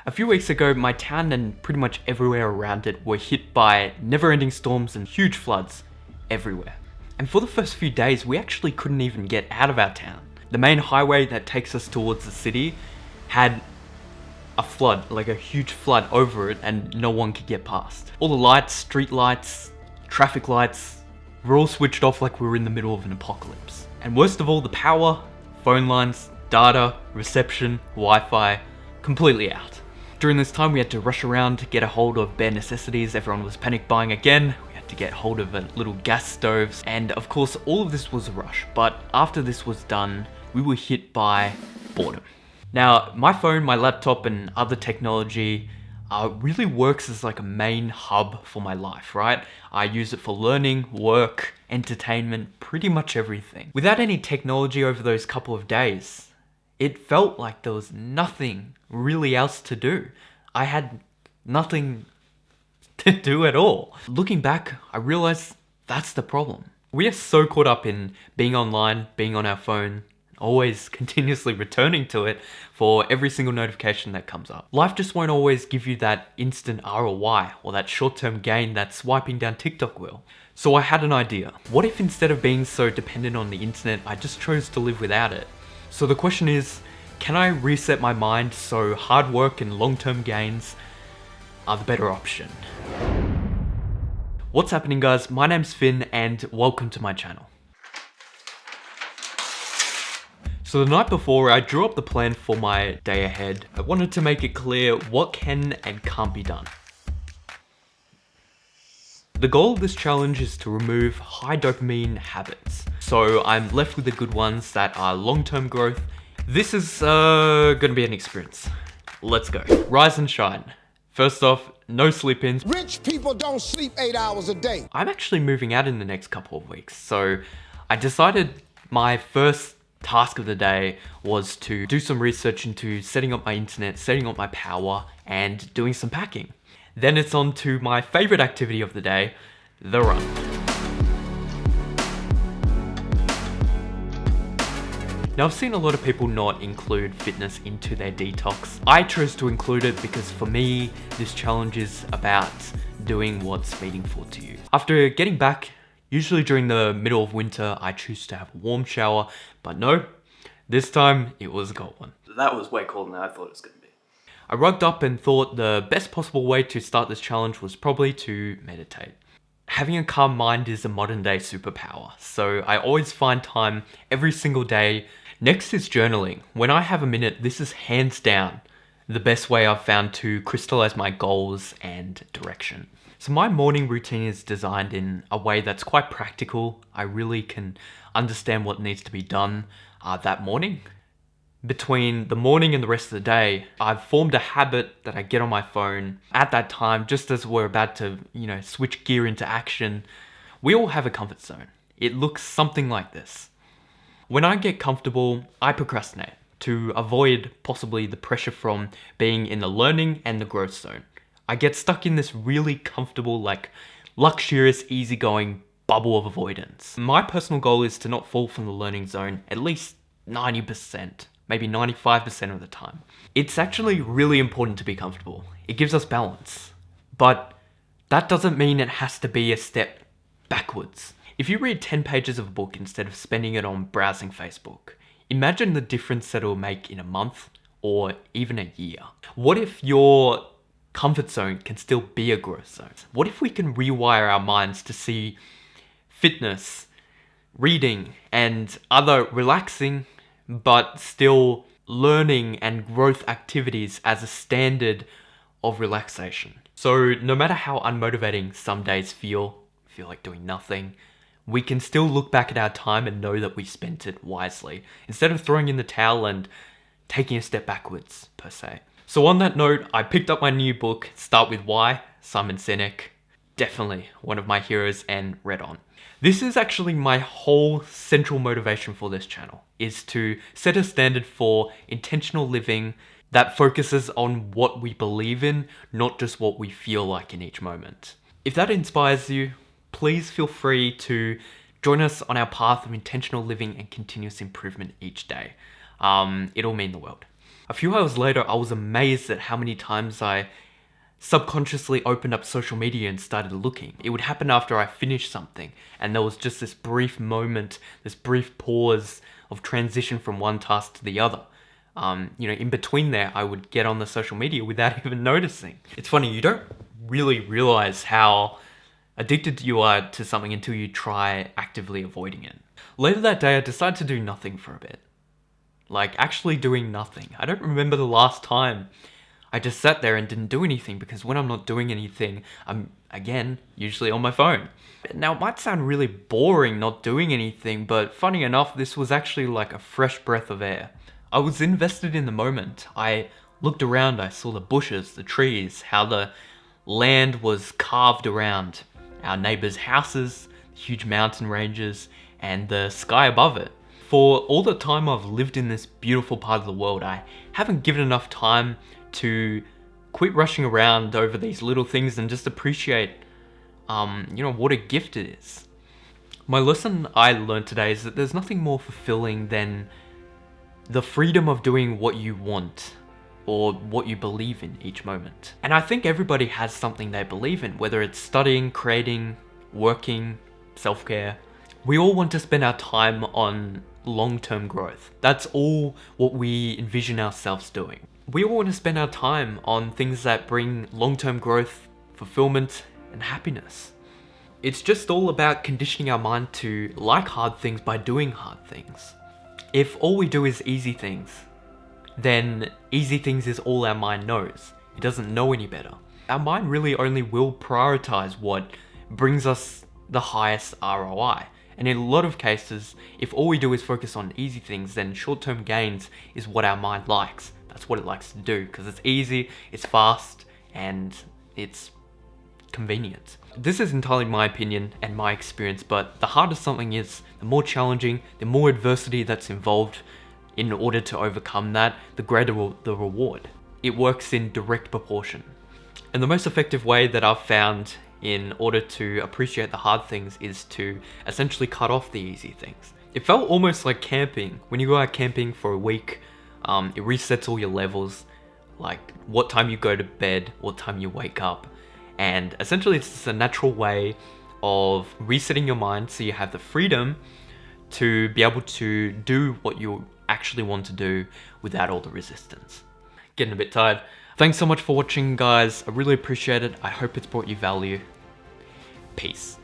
A few weeks ago, my town and pretty much everywhere around it were hit by never-ending storms and huge floods everywhere. And for the first few days, we actually couldn't even get out of our town. The main highway that takes us towards the city had a flood, like a huge flood over it, and no one could get past. All the lights, street lights, traffic lights, were all switched off like we were in the middle of an apocalypse. And worst of all, the power, phone lines, data, reception, Wi-Fi, completely out. During this time, we had to rush around to get a hold of bare necessities. Everyone was panic buying again. We had to get hold of little gas stoves. And of course, all of this was a rush. But after this was done, we were hit by boredom. Now, my phone, my laptop, and other technology really works as like a main hub for my life, right? I use it for learning, work, entertainment, pretty much everything. Without any technology over those couple of days, it felt like there was nothing really else to do. I had nothing to do at all. Looking back, I realized that's the problem. We are so caught up in being online, being on our phone, always continuously returning to it for every single notification that comes up. Life just won't always give you that instant ROI or that short-term gain that swiping down TikTok will. So I had an idea. What if instead of being so dependent on the internet, I just chose to live without it? So the question is, can I reset my mind so hard work and long-term gains are the better option? What's happening, guys? My name's Finn and welcome to my channel. So the night before, I drew up the plan for my day ahead. I wanted to make it clear what can and can't be done. The goal of this challenge is to remove high dopamine habits. So I'm left with the good ones that are long-term growth. This is gonna be an experience. Let's go. Rise and shine. First off, no sleep-ins. Rich people don't sleep 8 hours a day. I'm actually moving out in the next couple of weeks. So I decided my first task of the day was to do some research into setting up my internet, setting up my power, and doing some packing. Then it's on to my favorite activity of the day, the run. Now, I've seen a lot of people not include fitness into their detox. I chose to include it because for me, this challenge is about doing what's meaningful to you. After getting back, usually during the middle of winter, I choose to have a warm shower, but no, this time it was a cold one. That was way colder than I thought it was gonna be. I rugged up and thought the best possible way to start this challenge was probably to meditate. Having a calm mind is a modern day superpower, so I always find time every single day. Next is journaling. When I have a minute, this is hands down the best way I've found to crystallize my goals and direction. So my morning routine is designed in a way that's quite practical. I really can understand what needs to be done that morning. Between the morning and the rest of the day, I've formed a habit that I get on my phone at that time, just as we're about to, switch gear into action. We all have a comfort zone. It looks something like this. When I get comfortable, I procrastinate to avoid possibly the pressure from being in the learning and the growth zone. I get stuck in this really comfortable, luxurious, easygoing bubble of avoidance. My personal goal is to not fall from the learning zone at least 90%. Maybe 95% of the time. It's actually really important to be comfortable. It gives us balance. But that doesn't mean it has to be a step backwards. If you read 10 pages of a book instead of spending it on browsing Facebook, imagine the difference that it will make in a month or even a year. What if your comfort zone can still be a growth zone? What if we can rewire our minds to see fitness, reading, and other relaxing but still learning and growth activities as a standard of relaxation? So no matter how unmotivating some days feel like doing nothing, we can still look back at our time and know that we spent it wisely, instead of throwing in the towel and taking a step backwards, per se. So on that note, I picked up my new book, Start With Why, Simon Sinek. Definitely one of my heroes, and read on. This is actually my whole central motivation for this channel, is to set a standard for intentional living that focuses on what we believe in, not just what we feel like in each moment. If that inspires you, please feel free to join us on our path of intentional living and continuous improvement each day. It'll mean the world. A few hours later, I was amazed at how many times I subconsciously opened up social media and started looking. It would happen after I finished something, and there was just this brief moment, this brief pause of transition from one task to the other. In between there, I would get on the social media without even noticing. It's funny, you don't really realize how addicted you are to something until you try actively avoiding it. Later that day, I decided to do nothing for a bit. Like, actually doing nothing. I don't remember the last time I just sat there and didn't do anything, because when I'm not doing anything, I'm, again, usually on my phone. Now, it might sound really boring not doing anything, but funny enough, this was actually like a fresh breath of air. I was invested in the moment. I looked around, I saw the bushes, the trees, how the land was carved around our neighbors' houses, huge mountain ranges, and the sky above it. For all the time I've lived in this beautiful part of the world, I haven't given enough time to quit rushing around over these little things and just appreciate, what a gift it is. My lesson I learned today is that there's nothing more fulfilling than the freedom of doing what you want or what you believe in each moment. And I think everybody has something they believe in, whether it's studying, creating, working, self-care. We all want to spend our time on long-term growth. That's all what we envision ourselves doing. We all want to spend our time on things that bring long-term growth, fulfillment, and happiness. It's just all about conditioning our mind to like hard things by doing hard things. If all we do is easy things, then easy things is all our mind knows. It doesn't know any better. Our mind really only will prioritize what brings us the highest ROI. And in a lot of cases, if all we do is focus on easy things, then short-term gains is what our mind likes. That's what it likes to do, because it's easy, it's fast, and it's convenient. This is entirely my opinion and my experience, but the harder something is, the more challenging, the more adversity that's involved in order to overcome that, the greater the reward. It works in direct proportion. And the most effective way that I've found in order to appreciate the hard things is to essentially cut off the easy things. It felt almost like camping. When you go out camping for a week, it resets all your levels, like what time you go to bed, what time you wake up. And essentially it's just a natural way of resetting your mind so you have the freedom to be able to do what you actually want to do without all the resistance. Getting a bit tired. Thanks so much for watching, guys. I really appreciate it. I hope it's brought you value. Peace.